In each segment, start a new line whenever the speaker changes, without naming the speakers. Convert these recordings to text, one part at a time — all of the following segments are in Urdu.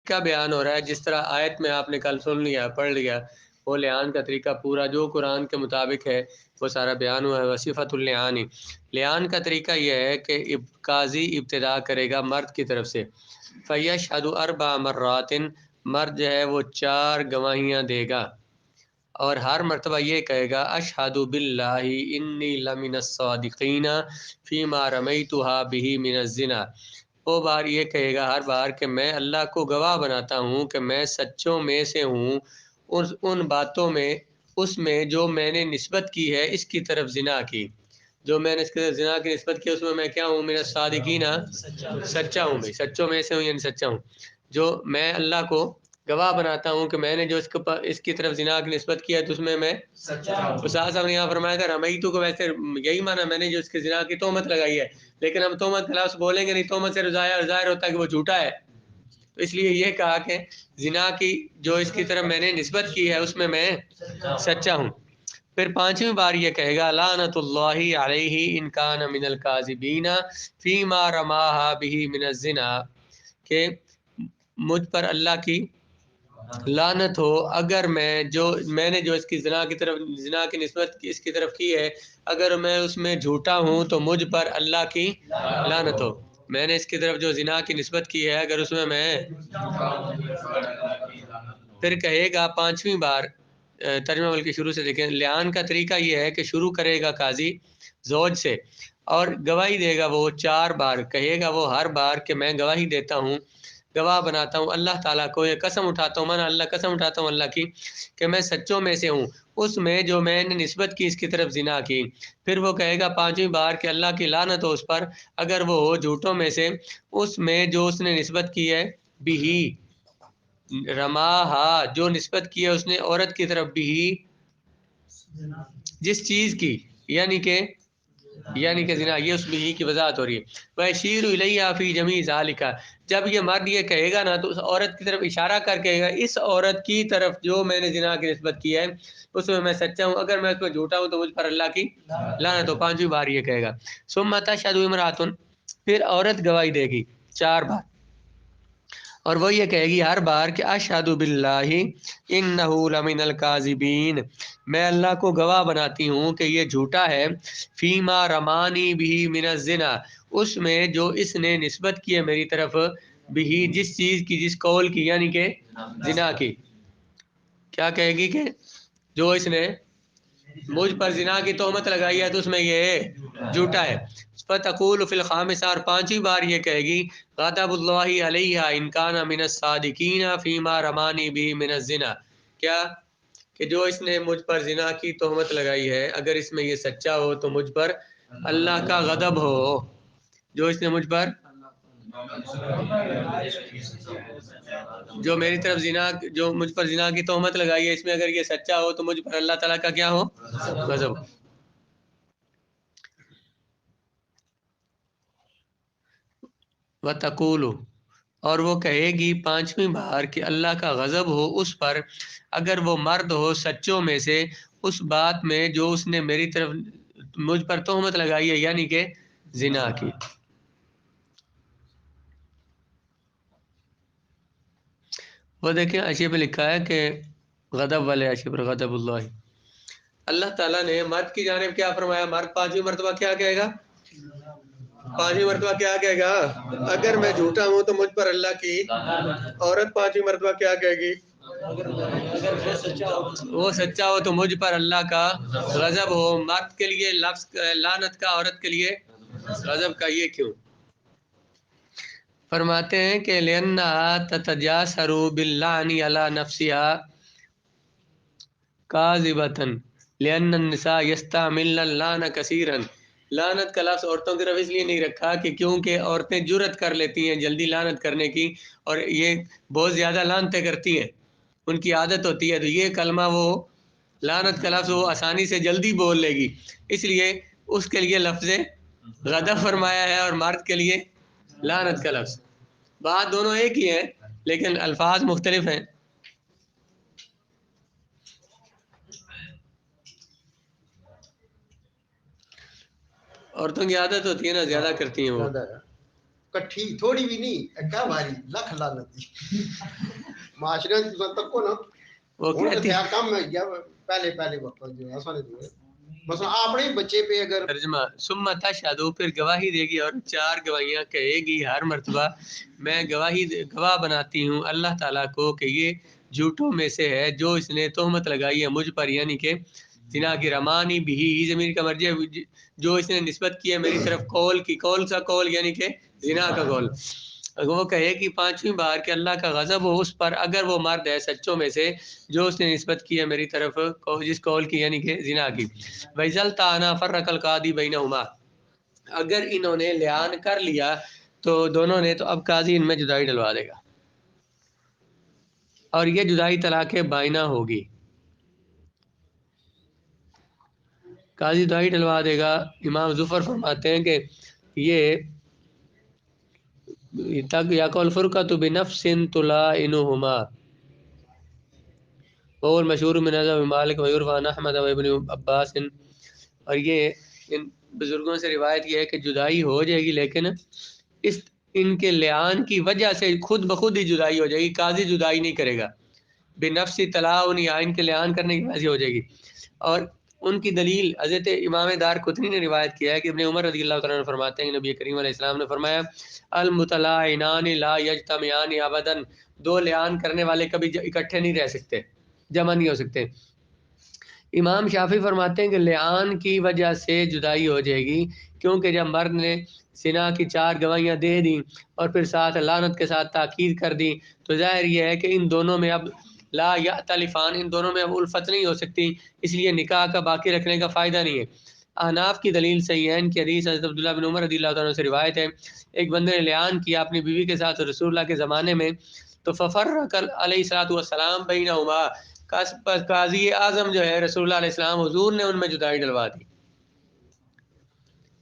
کا بیان ہو رہا ہے جس طرح آیت میں آپ نے کل سن لیا پڑھ لیا، وہ لعان کا طریقہ پورا جو قرآن کے مطابق ہے وہ سارا بیان ہوا ہے۔ وصفۃ اللعان، لعان کا طریقہ یہ ہے کہ قاضی ابتدا کرے گا مرد کی طرف سے، فیشہد اربع مرات، مرد جو ہے وہ 4 گواہیاں دے گا اور ہر مرتبہ یہ کہے گا اشہد باللہ انی لمن الصادقین فیما رمیتھا بہ من الزنا، وہ بار یہ کہے گا ہر بار کہ میں اللہ کو گواہ بناتا ہوں کہ میں سچوں میں سے ہوں ان باتوں میں، اس میں جو میں نے نسبت کی ہے اس کی طرف زنا کی، جو میں نے اس کی طرف زنا کی نسبت کی اس میں کیا ہوں، من الصادقین، سچا ہوں، میں سچوں میں سے ہوں یعنی سچا ہوں، جو میں اللہ کو گواہ بناتا ہوں کہ میں نے جو اس کی طرف زنا کی نسبت کیا ہے تو اس میں میں استاد صاحب نے یہاں فرمایا تھا رمیتو کو ویسے یہی مانا میں نے جو اس کے زنا کی تہمت لگائی ہے، لیکن ہم تہمت کا لفظ بولیں گے نہیں، تہمت سے ظاہر ہوتا ہے کہ وہ جھوٹا ہے، تو اس لیے یہ کہا کہ زنا کی جو اس کی طرف میں نے نسبت کی ہے اس میں سچا ہوں۔ پھر 5ویں بار یہ کہے گا لعنت اللہ علیہ ان کان من الکاذبین فیما رماہا بہ من الزنا، کہ مجھ پر اللہ کی لعنت ہو اگر میں نے جو اس کی زنا کی نسبت اس کی طرف کی ہے، اگر میں اس میں جھوٹا ہوں تو مجھ پر اللہ کی لعنت ہو، میں نے اس کی طرف جو زنا کی نسبت کی ہے اگر اس میں پھر کہے گا 5ویں بار، ترجمہ بلکہ شروع سے دیکھیں، لعان کا طریقہ یہ ہے کہ شروع کرے گا قاضی زوج سے اور گواہی دے گا، وہ 4 بار کہے گا، وہ ہر بار کہ میں گواہی دیتا ہوں، گواہ بناتا ہوں اللہ تعالیٰ کو، یہ قسم اٹھاتا ہوں، قسم اٹھاتا ہوں اللہ کی کہ میں سچوں میں سے ہوں اس میں جو میں نے نسبت کی اس کی طرف زنا کی۔ پھر وہ کہے گا 5ویں بار کہ اللہ کی لعنت ہو اس پر اگر وہ ہو جھوٹوں میں سے اس میں جو اس نے نسبت کی ہے بھی رماہا، جو نسبت کی ہے اس نے عورت کی طرف بھی جس چیز کی، یعنی کہ زنا، یہ اس بھی کی وضاحت ہو رہی ہے۔ وَيَشِيرُ إِلَيْهَا فِي جَمِيعِ ذَلِكَ، جب یہ مرد یہ کہے گا نا تو اس عورت کی طرف اشارہ کر کہے گا اس عورت کی طرف جو میں نے زنا کی نسبت کی ہے اس میں سچا ہوں، اگر میں اس میں جھوٹا ہوں تو مجھ پر اللہ کی لعنت ہو، 5ویں بار یہ کہے گا۔ ثُمَّ تَشْهَدُ امْرَأَةٌ، پھر عورت گواہی دے گی 4 بار، اور وہ یہ کہے گی ہر بار کہ اشہد باللہ انہ لمن الکاذبین، میں اللہ کو گواہ بناتی ہوں کہ یہ جھوٹا ہے، فیما رمانی بھی من الزنا، اس میں جو اس نے نسبت کی ہے میری طرف، بھی جس چیز کی، جس قول کی، یعنی کہ زنا کی، کیا کہے گی کہ جو اس نے مجھ پر زنا کی تہمت لگائی ہے تو اس میں یہ جھوٹا ہے۔ فتقول فی الخامسہ، اور 5ویں بار یہ کہے گی غضب اللہ علیہ ان کان من الصادقین فیما رمانی بھی من الزنا، کیا کہ جو اس نے مجھ پر زنا کی تہمت لگائی ہے اگر اس میں یہ سچا ہو تو مجھ پر اللہ کا غضب ہو، جو اس نے مجھ پر جو میری طرف جو مجھ پر زنا کی تہمت لگائی ہے اس میں اگر یہ سچا ہو تو مجھ پر اللہ تعالیٰ کا کیا ہو، غضب۔ وَتَقُولُ، اور وہ کہے گی 5ویں بار کہ اللہ کا غضب ہو اس پر اگر وہ مرد ہو سچوں میں سے اس بات میں جو اس نے میری طرف مجھ پر تہمت لگائی ہے، یعنی کہ زنا کی۔ وہ دیکھیں اشیاء پہ لکھا ہے کہ غضب والے اشیاء پر غضب اللہ، اللہ تعالیٰ نے مرد کی جانب کیا فرمایا، مرد 5ویں مرتبہ کیا کہے گا، 5ویں مرتبہ کیا کہے گا اگر میں جھوٹا ہوں تو مجھ پر اللہ کی، عورت 5ویں مرتبہ کیا کہے گی وہ سچا ہو تو مجھ پر اللہ کا غضب ہو، مرد کے لیے لفظ لعنت کا، عورت کے لیے غضب کا، یہ کیوں؟ فرماتے ہیں کہ لِأَنَّهَا تَتَجَاسَرُ بِاللَّعْنِ عَلَى نَفْسِهَا كَاذِبَةً لِأَنَّ النِّسَاءَ يَسْتَعْمِلْنَ اللَّعْنَ كَثِيرًا، لعنت کا لفظ عورتوں کی طرف اس لیے نہیں رکھا کہ کیونکہ عورتیں جرأت کر لیتی ہیں جلدی لعنت کرنے کی اور یہ بہت زیادہ لعنتیں کرتی ہیں، ان کی عادت ہوتی ہے، تو یہ کلمہ وہ لعنت کا لفظ وہ آسانی سے جلدی بول لے گی، اس لیے اس کے لیے لفظ غضب فرمایا ہے اور مرد کے لیے لعنت کا لفظ، بات دونوں ایک ہی ہیں لیکن الفاظ مختلف ہیں۔ عورتوں کی عادت ہوتی ہے نا، زیادہ کرتی ہیں وہ،
کٹھی تھوڑی بھی نہیں کیا بھاری لکھ لعنتی معاشرے تک کو نا
وہ کہتی
کم ہے یا پہلے وقت جو ایسا نہیں ہے مثلا اپنے بچے پہ اگر
ترجمہ ثم تشہدو پھر گواہی دے گی اور 4 گواہیاں کہے گی ہر مرتبہ میں گواہ بناتی ہوں اللہ تعالیٰ کو کہ یہ جھوٹوں میں سے ہے جو اس نے تہمت لگائی ہے مجھ پر، یعنی کہ زنا کی رمانی بھی ضمیر کا مرجع جو اس نے نسبت کی ہے میری طرف قول کی، قول سا قول یعنی کہ زنا کا قول، وہ کہے کہ 5ویں بار کہ اللہ کا غضب ہو اس پر اگر وہ مرد ہے سچوں میں سے جو اس نے نسبت کی ہے میری طرف جس قول کی یعنی کہ زنا کی۔ وَإِذَا الْتَعَنَا فَرَّقَ الْقَاضِي بَيْنَهُمَا، اگر انہوں نے لعان کر لیا تو دونوں نے، تو اب قاضی ان میں جدائی ڈلوا دے گا اور یہ جدائی طلاق بائنہ ہوگی۔ قاضی جدائی ڈلوا دے گا۔ امام ظفر فرماتے ہیں کہ یہ تک یقول فرقۃ بنفس تلائنہما اور مشہور من مذہب مالک ویروی عن احمد و ابن عباس، اور یہ ان بزرگوں سے روایت یہ ہے کہ جدائی ہو جائے گی لیکن ان کے لعان کی وجہ سے خود بخود ہی جدائی ہو جائے گی، قاضی جدائی نہیں کرے گا، بنفس طلاق یا ان کے لعان کرنے کی وجہ سے ہو جائے گی۔ اور ان کی دلیل حضرت امام دار قطنی نے روایت کیا ہے کہ ابن عمر رضی اللہ تعالیٰ عنہ فرماتے ہیں کہ نبی کریم علیہ السلام نے فرمایا المتلاعنان لا یجتمعان ابدا، 2 لعان کرنے والے کبھی اکٹھے نہیں رہ سکتے، جمع نہیں ہو سکتے۔ امام شافعی فرماتے ہیں کہ لعان کی وجہ سے جدائی ہو جائے گی، کیونکہ جب مرد نے زنا کی 4 گواہیاں دے دیں اور پھر ساتھ لعنت کے ساتھ تاکید کر دی تو ظاہر یہ ہے کہ ان دونوں میں اب لا یأتلفان، ان دونوں میں اب الفت نہیں ہو سکتی، اس لیے نکاح کا باقی رکھنے کا فائدہ نہیں ہے۔ احناف کی دلیل صحیحین کی حدیث حضرت عبداللہ بن عمر رضی اللہ تعالیٰ عنہ سے روایت ہے، ایک بندے نے لعان کیا اپنی بیوی کے ساتھ رسول اللہ کے زمانے میں، تو ففرق علیہ الصلوۃ والسلام بینہما، قاضی اعظم جو ہے رسول اللہ علیہ السلام حضور نے ان میں جدائی ڈلوا دی۔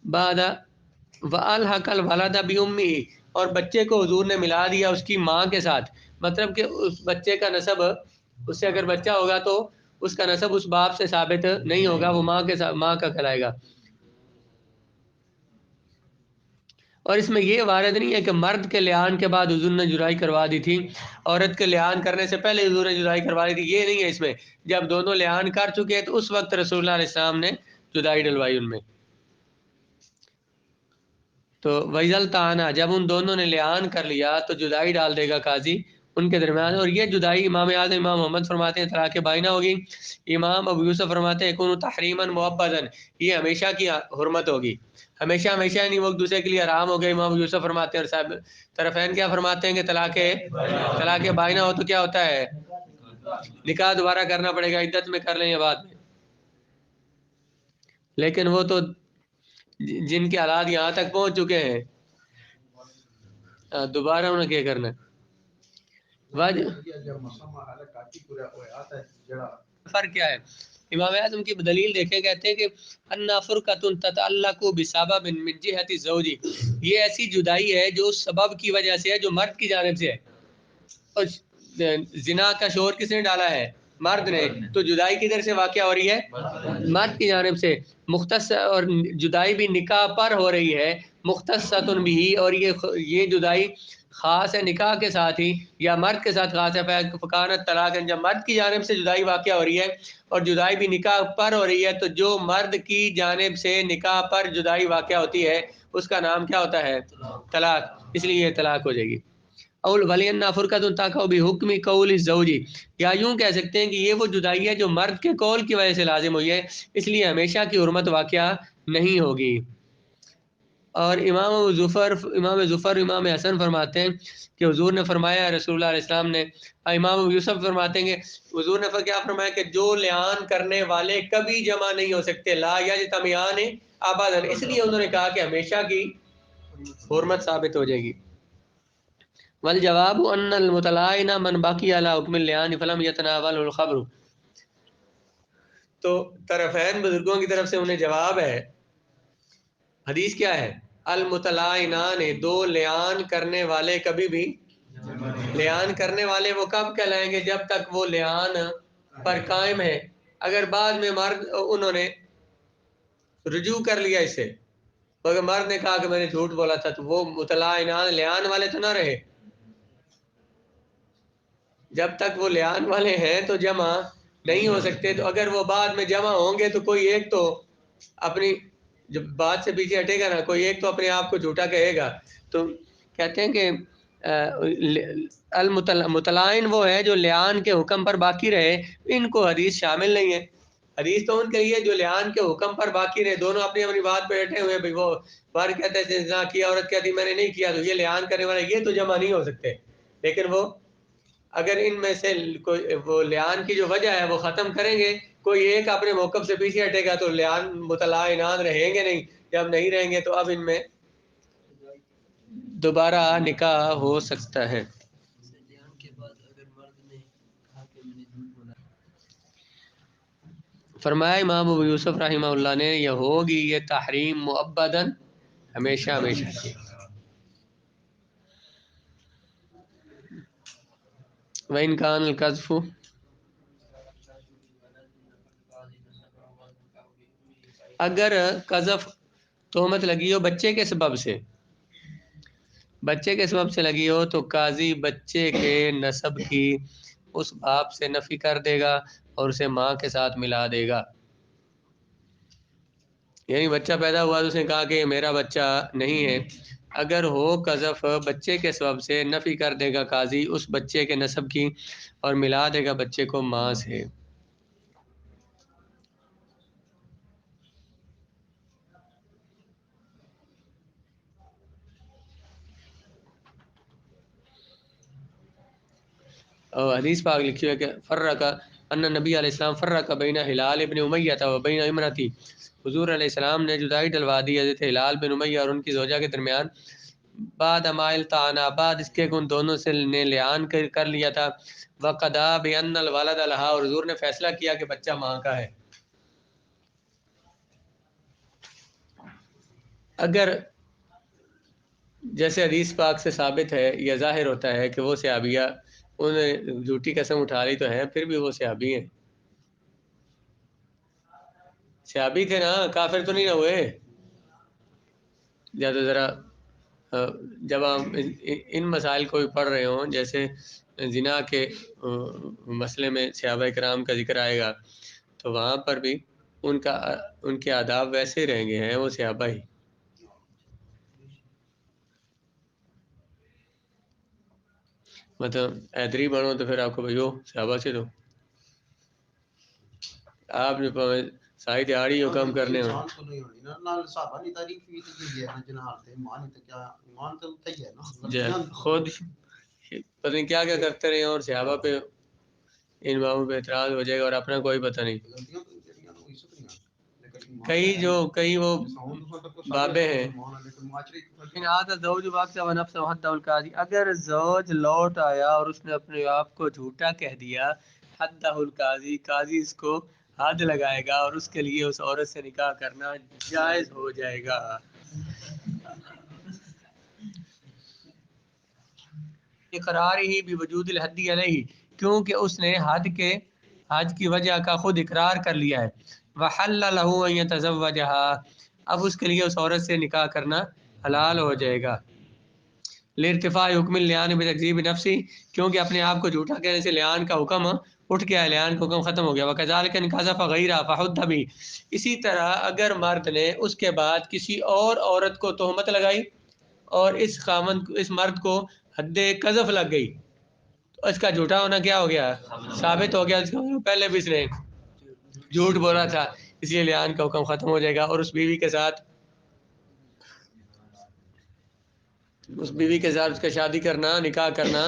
بعد وَأَلْحَقَ الْوَلَدَ بِأُمِّهِ، اور بچے کو حضور نے ملا دیا اس کی ماں کے ساتھ، مطلب کہ اس بچے کا نسب، اس سے اگر بچہ ہوگا تو اس کا نسب اس باپ سے ثابت نہیں ہوگا، وہ ماں کا کہلائے گا۔ اور اس میں یہ وارد نہیں ہے کہ مرد کے لعان کے بعد حضور نے جدائی کروا دی تھی، عورت کے لعان کرنے سے پہلے حضور نے جدائی کروا دی تھی، یہ نہیں ہے اس میں۔ جب دونوں لعان کر چکے تو اس وقت رسول اللہ علیہ السلام نے جدائی ڈلوائی ان میں۔ تو وَإِذَا الْتَعَنَا، جب ان دونوں نے لعان کر لیا تو جدائی ڈال دے گا قاضی ان کے درمیان، اور یہ جدائی امام اعظم امام محمد فرماتے ہیں طلاق بائنہ ہوگی۔ امام ابو یوسف فرماتے ہیں یکون تحریما مؤبدا، یہ ہمیشہ کی حرمت ہوگی، ہمیشہ نہیں، وہ ایک دوسرے کے لیے حرام ہو گئے۔ امام ابو یوسف فرماتے ہیں، اور صاحب طرفین کیا فرماتے ہیں کہ طلاق بائنہ ہو تو کیا ہوتا ہے، نکاح دوبارہ کرنا پڑے گا، عدت میں کر لیں یا بعد میں۔ لیکن وہ تو جن کے حالات یہاں تک پہنچ چکے ہیں دوبارہ انہیں کیا کرنا ہے۔ فرق کیا ہے؟ امام اعظم کی دلیل دیکھیں، کہتے ہیں کہ انا فرقۃ تتعلق بسبب من جهة الزوج، یہ ایسی جدائی ہے جو اس سبب کی وجہ سے ہے جو مرد کی جانب سے ہے، اور زنا کا شور کس نے ڈالا ہے، مرد نے، تو جدائی کدھر سے واقع ہو رہی ہے، مرد کی جانب سے، مختص، اور جدائی بھی نکاح پر ہو رہی ہے، مختصۃ بھی، اور یہ جدائی خاص ہے نکاح کے ساتھ ہی یا مرد کے ساتھ خاص ہے، فکانت طلاق، جب مرد کی جانب سے جدائی واقع ہو رہی ہے اور جدائی بھی نکاح پر ہو رہی ہے، تو جو مرد کی جانب سے نکاح پر جدائی واقع ہوتی ہے اس کا نام کیا ہوتا ہے، طلاق، اس لیے یہ طلاق ہو جائے گی۔ اول ولین فرقۃ تقع بحکم قول الزوج، یا یوں کہہ سکتے ہیں کہ یہ وہ جدائی ہے جو مرد کے قول کی وجہ سے لازم ہوئی ہے، اس لیے ہمیشہ کی حرمت واقعہ نہیں ہوگی۔ اور امام ظفر امام حسن فرماتے ہیں کہ حضور نے فرمایا، رسول اللہ علیہ السلام نے، امام یوسف فرماتے ہیں کہ حضور نے کیا فرمایا کہ جو لعان کرنے والے کبھی جمع نہیں ہو سکتے، لا یجتمعان ابدا، اس لیے انہوں نے کہا کہ ہمیشہ کی حرمت ثابت ہو جائے گی۔ والجواب ان المتلاعن من بقي على حکم اللعان فلم يتناول الخبر، تو طرفین بزرگوں کی طرف سے انہیں جواب ہے، حدیث کیا ہے، المتلاعنان، 2 لعان کرنے والے کبھی بھی، لعان کرنے والے وہ کب کہلائیں گے، جب تک وہ لعان پر قائم ہے، اگر بعد میں مرد انہوں نے رجوع کر لیا اس سے اگر مرد نے کہا کہ میں نے جھوٹ بولا تھا تو وہ متلعنان لیان والے تو نہ رہے. جب تک وہ لیان والے ہیں تو جمع نہیں ہو سکتے. تو اگر وہ بعد میں جمع ہوں گے تو کوئی ایک تو اپنی جب بات سے پیچھے ہٹے گا نا, کوئی ایک تو اپنے آپ کو جھوٹا کہے گا. تو کہتے ہیں کہ متلائن وہ ہے جو لیان کے حکم پر باقی رہے, ان کو حدیث شامل نہیں ہے. حدیث تو ان کے لیے جو لیان کے حکم پر باقی رہے, دونوں اپنی اپنی بات پہ بیٹھے ہوئے, بھائی وہ مرد کہتے ہیں زنا کیا, عورت کہتی میں نے نہیں کیا, تو یہ لیان کرنے والا یہ تو جمع نہیں ہو سکتے. لیکن وہ اگر ان میں سے کوئی وہ لیان کی جو وجہ ہے وہ ختم کریں گے, کوئی ایک اپنے موقف سے پیچھے ہٹے گا تو لیان متلعنان رہیں گے نہیں. جب نہیں رہیں گے تو اب ان میں دوبارہ نکاح ہو سکتا ہے. فرمایا امام ابو یوسف رحمہ اللہ نے, یہ ہوگی یہ تحریم مؤبداً ہمیشہ ہمیشہ کی. وَإِنْ كَانَ الْقَذْفُ, اگر قذف تہمت لگی ہو بچے کے سبب سے, بچے کے سبب سے لگی ہو, تو قاضی بچے کے نسب کی اس باپ سے نفی کر دے گا اور اسے ماں کے ساتھ ملا دے گا. یعنی بچہ پیدا ہوا تو اس نے کہا کہ یہ میرا بچہ نہیں ہے. اگر ہو قذف بچے کے سبب سے, نفی کر دے گا قاضی اس بچے کے نسب کی اور ملا دے گا بچے کو ماں سے. اور حدیث پاک لکھی ہے کہ فرق ان نبی علیہ السلام فرق بین ہلال ابن امیہ و بین امرتی, حضور علیہ السلام نے جدائی ڈلوا دی حضرت ہلال بن امیہ اور ان کی زوجہ کے درمیان, بعد امائل تعانا, بعد اس کے ان دونوں سے نے لیان کر لیا تھا. وقدا بان الولد لہا, اور حضور نے فیصلہ کیا کہ بچہ ماں کا ہے. اگر جیسے حدیث پاک سے ثابت ہے یا ظاہر ہوتا ہے کہ وہ صحابیہ انہیں جھوٹی قسم اٹھا لی تو ہیں, پھر بھی وہ صحابی ہیں, صحابی تھے نا, کافر تو نہیں نہ ہوئے. یا تو ذرا جب ہم ان مسائل کو بھی پڑھ رہے ہوں, جیسے زنا کے مسئلے میں صحابہ کرام کا ذکر آئے گا, تو وہاں پر بھی ان کے آداب ویسے ہی رہیں گے, ہیں وہ صحابہ ہی. مطلب ایدری بنو تو پھر آپ کو بھائیو صحابہ سے دو, آپ نے ساری دیہڑی ہو کم کرنے ہو. خود پتہ نہیں کیا کیا کرتے رہے اور صحابہ پہ ان بابوں پہ اعتراض ہو جائے گا اور اپنا کوئی پتہ نہیں. کئی وہ بابے ہیں, اگر زوج لوٹ آیا اور اس نے اپنے آپ کو جھوٹا کہہ دیا, حدہ القاضی, قاضی اس کو حد لگائے گا اور اس کے لیے اس عورت سے نکاح کرنا جائز ہو جائے گا. اقرار ہی بھی وجود الحد علیہ, کیونکہ اس نے حد کی وجہ کا خود اقرار کر لیا ہے. وحل له ان يتزوجها, اب اس کے لیے اس عورت سے نکاح کرنا حلال ہو جائے گا. لارتفاع حکم اللعان بتکذیب نفسی, کیونکہ اپنے آپ کو جھوٹا کہنے سے لعان کا حکم اٹھ گیا, لعان کا حکم ختم ہو گیا. وکذالک ان قذف غیرہ فحد بھی, اسی طرح اگر مرد نے اس کے بعد کسی اور عورت کو تہمت لگائی اور اس مرد کو حد قذف لگ گئی, تو اس کا جھوٹا ہونا کیا ہو گیا, ثابت ہو گیا. اس کا پہلے بھی اس نے جھوٹ بولا تھا, اس لیے لعان کا حکم ختم ہو جائے گا اور اس بیوی کے ساتھ اس کا شادی کرنا, نکاح کرنا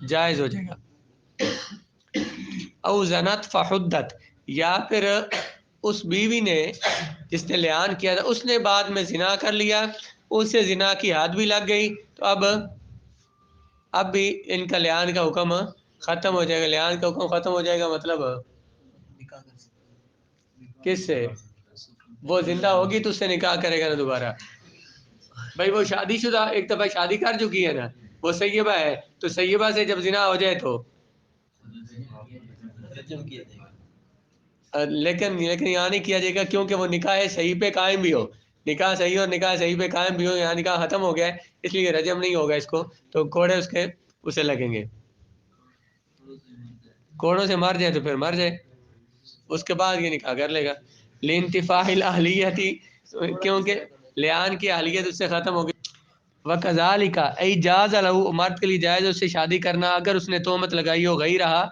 جائز ہو جائے گا. او زنت فحدت, یا پھر اس بیوی نے جس نے لعان کیا تھا اس نے بعد میں زنا کر لیا, اس سے زنا کی حد بھی لگ گئی, تو اب بھی ان کا لعان کا حکم ختم ہو جائے گا. لعان کا حکم ختم ہو جائے گا مطلب کس سے, وہ زندہ ہوگی تو اس سے نکاح کرے گا نا دوبارہ. بھائی وہ شادی شدہ ایک دفعہ شادی کر چکی ہے نا, وہ سیبہ ہے, تو سیبہ سے جب زنا ہو جائے تو لیکن یہاں نہیں کیا جائے گا, کیونکہ وہ نکاح صحیح پہ قائم بھی ہو. نکاح صحیح اور نکاح صحیح پہ قائم بھی ہو، یہاں نکاح ختم ہو گیا ہے اس لیے رجم نہیں ہوگا اس کو، تو کوڑے اس کے اسے لگیں گے، کوڑوں سے مر جائے تو پھر مر جائے، اس کے بعد یہ نکاح کر لے گا۔ لانتفاع الاہلیت، کیونکہ لیان کی اہلیت اس سے ختم ہو گئی۔ وکذالک ای جاز له، مرد کے لیے جائز ہے اس سے شادی کرنا اگر اس نے تہمت لگائی ہو، غیر رہا،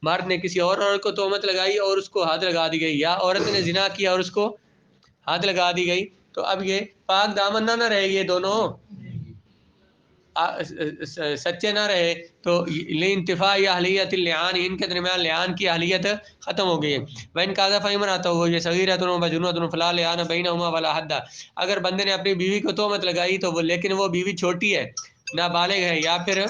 مرد نے کسی اور عورت کو تہمت لگائی اور اس کو حد لگا دی گئی، یا عورت نے زنا کیا اور اس کو حد لگا دی گئی، تو اب یہ پاک دامن نہ رہے، یہ دونوں سچے نہ رہے، تو لانتفاع اہلیت اللعان، ان کے درمیان لعان کی اہلیت ختم ہو گئی ہے۔ وَإِنْ قَذَفَ امْرَأَتَهُ وَهِيَ صَغِيرَةٌ وَمَجْنُونَةٌ فَلَا لِعَانَ بَيْنَهُمَا وَلَا حَدَّ، اگر بندے نے اپنی بیوی کو تہمت لگائی تو وہ، لیکن وہ بیوی چھوٹی ہے، نابالغ ہے یا پھر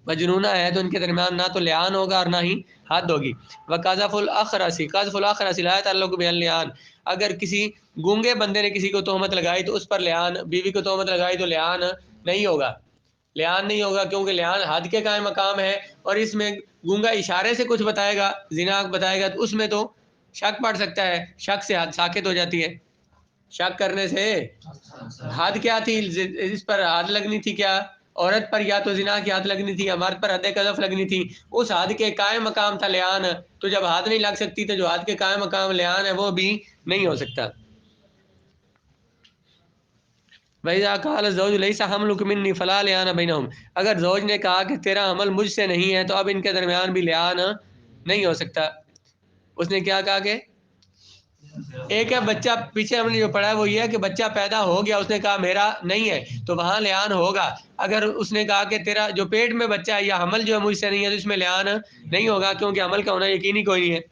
مجنونہ ہے، تو ان کے درمیان نہ تو لعان ہوگا اور نہ ہی حد ہوگی۔ وقذف الاخرس، قذف الاخرس لا يتعلق باللعان، اگر کسی گونگے بندے نے کسی کو تہمت لگائی تو اس پر لعان، بیوی کو تہمت لگائی تو لعان نہیں ہوگا، لعان نہیں ہوگا، کیونکہ لعان حد کے قائم مقام ہے، اور اس میں گونگا اشارے سے کچھ بتائے گا، زنا بتائے گا، تو اس میں تو شک پڑ سکتا ہے، شک سے حد ساکت ہو جاتی ہے، شک کرنے سے حد کیا تھی، اس پر حد لگنی تھی، کیا عورت پر یا تو زنا کی حد لگنی تھی یا مرد پر حد قذف لگنی تھی، اس حد کے قائم مقام تھا لعان، تو جب حد نہیں لگ سکتی تو جو حد کے قائم مقام لعان ہے وہ بھی نہیں ہو سکتا۔ وَإِذَا قَالَ الزَّوْجُ لَيْسَ حَمْلُكَ مِنِّي فَلَا لِعَانَ بَيْنَهُمْ، اگر زوج نے کہا کہ تیرا حمل مجھ سے نہیں ہے تو اب ان کے درمیان بھی لعان نہیں ہو سکتا۔ اس نے کیا کہا کہ ایک ہے بچہ، پیچھے ہم نے جو پڑھا ہے وہ یہ ہے کہ بچہ پیدا ہو گیا، اس نے کہا میرا نہیں ہے، تو وہاں لعان ہوگا۔ اگر اس نے کہا کہ تیرا جو پیٹ میں بچہ ہے یا حمل جو ہے مجھ سے نہیں ہے، تو اس میں لعان نہیں ہوگا، کیونکہ حمل کا ہونا یقینی کوئی نہیں ہے،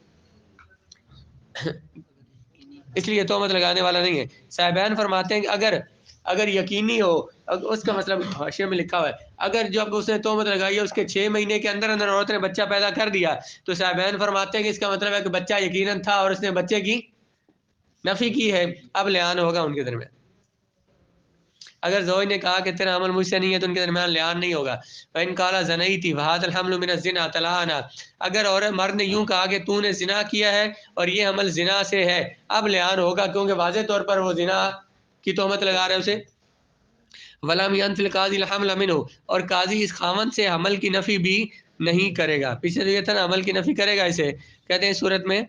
اس لیے تہمت لگانے والا نہیں ہے۔ صاحبین فرماتے ہیں کہ اگر یقینی ہو، اس کا مطلب حاشیے میں لکھا ہوا ہے، اگر جب اس نے تہمت لگائی ہے اس کے 6 مہینے کے اندر اندر عورت نے بچہ پیدا کر دیا، تو صاحبین فرماتے ہیں کہ اس کا مطلب ہے کہ بچہ یقیناً تھا اور اس نے بچے کی نفی کی ہے، اب لعان ہوگا ان کے درمیان۔ اگر زوج نے کہا کہ تیرا عمل مجھ سے نہیں ہے تو ان کے درمیان لعان نہیں ہوگا۔ وَإِنْ قَالَ زَنَيْتِ وَهَذَا الْحَمْلُ مِنَ الزِّنَا طَلَعَنَا، اگر عورت مرد نے یوں کہا کہ تو نے زنا کیا ہے اور یہ عمل زنا سے ہے، اب لعان ہوگا، کیونکہ واضح طور پر وہ زنا کی تہمت لگا رہے اسے۔ وَلَمْ يَنْفِ الْقَاضِي الْحَمْلَ مِنْهُ، اور قاضی اس خاوند سے حمل کی نفی بھی نہیں کرے گا۔ پیچھے تو یہ تھا نا حمل کی نفی کرے گا اسے، کہتے ہیں اس صورت میں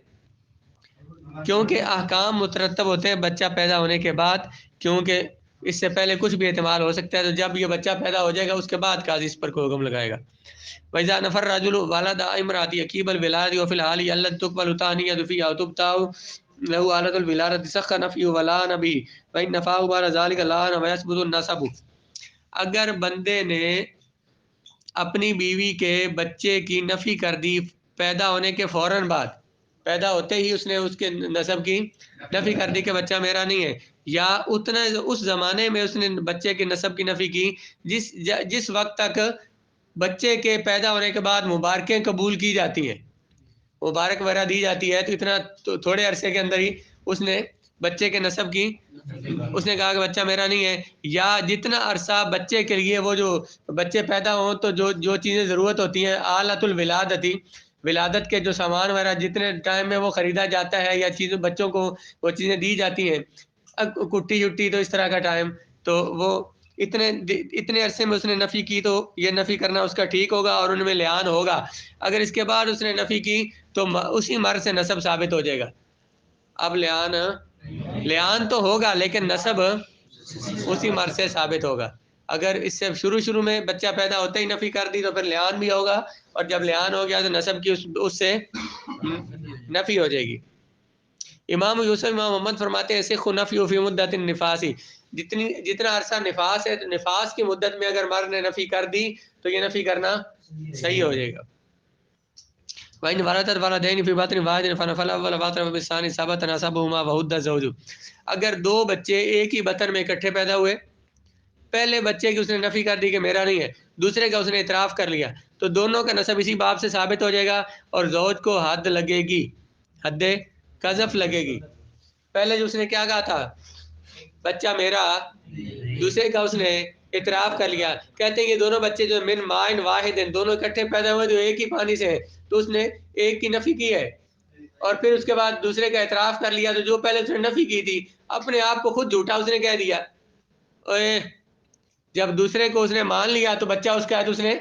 کیونکہ احکام مترتب ہوتے ہیں بچہ پیدا ہونے کے بعد، کیونکہ اس سے پہلے کچھ بھی احتمال ہو سکتا ہے، تو جب یہ بچہ پیدا ہو جائے گا اس کے بعد قاضی اس پر کوئی حکم لگائے گا۔ وَإِذَا نَفَرَ الرَّجُلُ وَلَدَ امْرَأَتِهِ عَقِيبَ الْوِلَادَةِ وَفِي الْحَالِ الَّتِي تُقْبَلُ التَّهْنِيَةُ فِيهَا وَتُبْتَعُ لَهُ آلَةُ الْوِلَادَةِ سَخَّ نَفْيُهُ وَلَعَنَ بِهِ وَإِنْ نَفَاهُ بَعْدَ ذَلِكَ لَعَنَ وَيَثْبُتُ النَّسَبُ، اگر بندے نے اپنی بیوی کے بچے کی نفی کر دی پیدا ہونے کے فوراً بعد، پیدا ہوتے ہی اس نے اس کے نسب کی نفی کر دی کہ بچہ میرا نہیں ہے، یا اتنا اس زمانے میں اس نے بچے کے نسب کی نفی کی جس وقت تک بچے کے پیدا ہونے کے بعد مبارکیں قبول کی جاتی ہیں، مبارک وغیرہ دی جاتی ہے، تو اتنا تھوڑے عرصے کے اندر ہی اس نے بچے کے نسب کی، اس نے کہا کہ بچہ میرا نہیں ہے، یا جتنا عرصہ بچے کے لیے وہ جو بچے پیدا ہوں تو جو چیزیں ضرورت ہوتی ہیں، آلۃ الولادتی، ولادت کے جو سامان وغیرہ جتنے ٹائم میں وہ خریدا جاتا ہے یا چیزیں بچوں کو وہ چیزیں دی جاتی ہیں، کٹی یٹی، تو اس طرح کا ٹائم، تو وہ اتنے عرصے میں اس نے نفی کی، تو یہ نفی کرنا اس کا ٹھیک ہوگا اور ان میں لعان ہوگا۔ اگر اس کے بعد اس نے نفی کی تو اسی مرد سے نسب ثابت ہو جائے گا، اب لعان تو ہوگا لیکن نسب اسی مرد سے ثابت ہوگا۔ اگر اس سے شروع میں بچہ پیدا ہوتے ہی نفی کر دی تو پھر لعان بھی ہوگا، اور جب لعان ہو گیا تو نسب کی اس سے نفی ہو جائے گی۔ امام یوسف امام محمد فرماتے ہیں سخ نفی فی مدت النفاس، جتنا عرصہ نفاس ہے، تو نفاس کی مدت میں اگر مرد نے نفی کر دی تو یہ نفی کرنا صحیح ہو جائے گا۔ وَإِنْ وَرَثَتْ وَلَدَيْنِ فِي بَطْنِ وَاحِدٍ فَنَفَى الْأَوَّلُ وَاعْتَرَفَ بِالثَّانِي ثَبَتَ نَسَبُهُمَا وَحُدَّ الزَّوْجُ، اگر 2 بچے ایک ہی بطن میں اکٹھے پیدا ہوئے، پہلے بچے کی اس نے نفی کر دی کہ میرا نہیں ہے، دوسرے کا اس نے اعتراف کر لیا، تو دونوں کا نسب اسی باب سے ثابت ہو جائے گا، اور زوج کو حد لگے گی، حد قذف لگے گی۔ پہلے جو اس نے کیا کہا تھا بچہ میرا، دوسرے کا اس نے اعتراف کر لیا، کہتے ہیں یہ دونوں بچے جو من مائن واحد ہیں، دونوں اکٹھے پیدا ہوئے جو ایک ہی پانی سے ہیں، تو اس نے ایک کی نفی کی ہے، اور پھر اس کے بعد دوسرے کا اعتراف کر لیا، تو جو پہلے اس نے نفی کی تھی اپنے آپ کو خود جھوٹا اس نے کہہ دیا۔ جب دوسرے کو اس نے مان لیا تو بچہ اس کا ہے تو اس نے